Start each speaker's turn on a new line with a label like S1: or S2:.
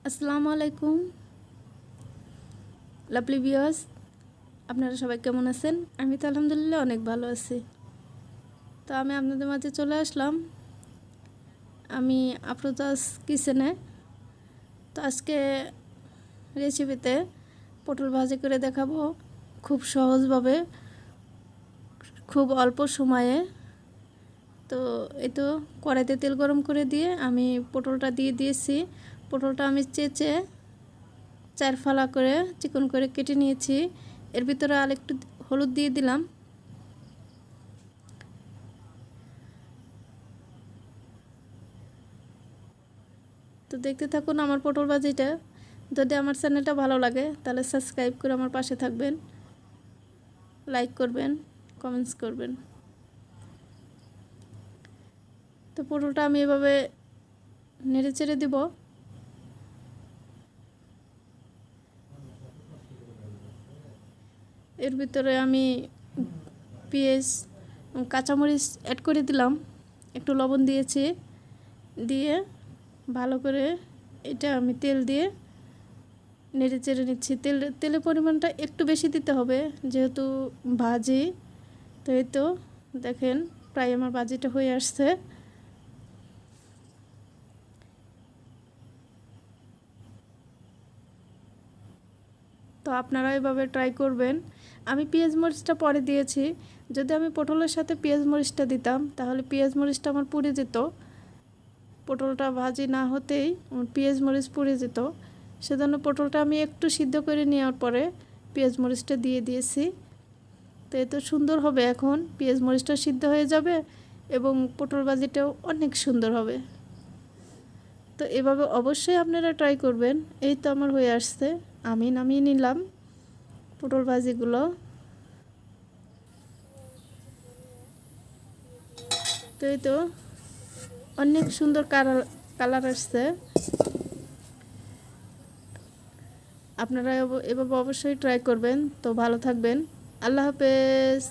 S1: আসসালামু আলাইকুম lovely viewers, আপনারা সবাই কেমন আছেন? আমি তো আলহামদুলিল্লাহ অনেক ভালো আছি। তো আমি আপনাদের মাঝে চলে আসলাম আমি আফরোজাস কিচেনে। তো আজকে রেসিপিতে পটল ভাজি করে দেখাবো, খুব সহজভাবে, খুব অল্প সময়ে। তো এই তো কড়াইতে তেল গরম করে দিয়ে আমি পটলটা দিয়ে দিয়েছি। পটলটা আমি চেঁচে 4 ফালা করে চিকন করে কেটে নিয়েছি। এর ভিতরে আর একটু হলুদ দিয়ে দিলাম। তো দেখতে থাকুন আমার পটল ভাজিটা। যদি আমার চ্যানেলটা ভালো লাগে তাহলে সাবস্ক্রাইব করে আমার পাশে থাকবেন, লাইক করবেন, কমেন্টস করবেন। তো পটলটা আমি এভাবে নেড়ে চেড়ে দিব। এর ভিতরে আমি পেঁয়াজ, কাঁচামরিচ অ্যাড করে দিলাম, একটু লবণ দিয়েছি, দিয়ে ভালো করে এটা আমি তেল দিয়ে নেড়ে চেড়ে নিচ্ছি। তেলের পরিমাণটা একটু বেশি দিতে হবে যেহেতু ভাজি। তো এই তো দেখেন প্রায় আমার ভাজিটা হয়ে আসছে। তো আপনারা এভাবে ট্রাই করবেন। আমি পেঁয়াজ মরিচটা পরে দিয়েছি। যদি আমি পটলের সাথে পেঁয়াজ মরিচটা দিতাম তাহলে পেঁয়াজ মরিচটা আমার পুড়ে যেত। পটলটা ভাজি না হতেই পেঁয়াজ মরিচ পুড়ে যেত। সেজন্য পটলটা আমি একটু সিদ্ধ করে নেওয়ার পরে পেঁয়াজ মরিচটা দিয়ে দিয়েছি। তো এত সুন্দর হবে, এখন পেঁয়াজ মরিচটা সিদ্ধ হয়ে যাবে এবং পটল ভাজিটাও অনেক সুন্দর হবে। তো এভাবে অবশ্যই আপনারা ট্রাই করবেন। এই তো আমার হয়ে আসছে, আমি নামিয়ে নিলাম পটল ভাজিগুলো। তো এই তো অনেক সুন্দর কালার আসছে। আপনারা এভাবে অবশ্যই ট্রাই করবেন। তো ভালো থাকবেন, আল্লাহ হাফেজ।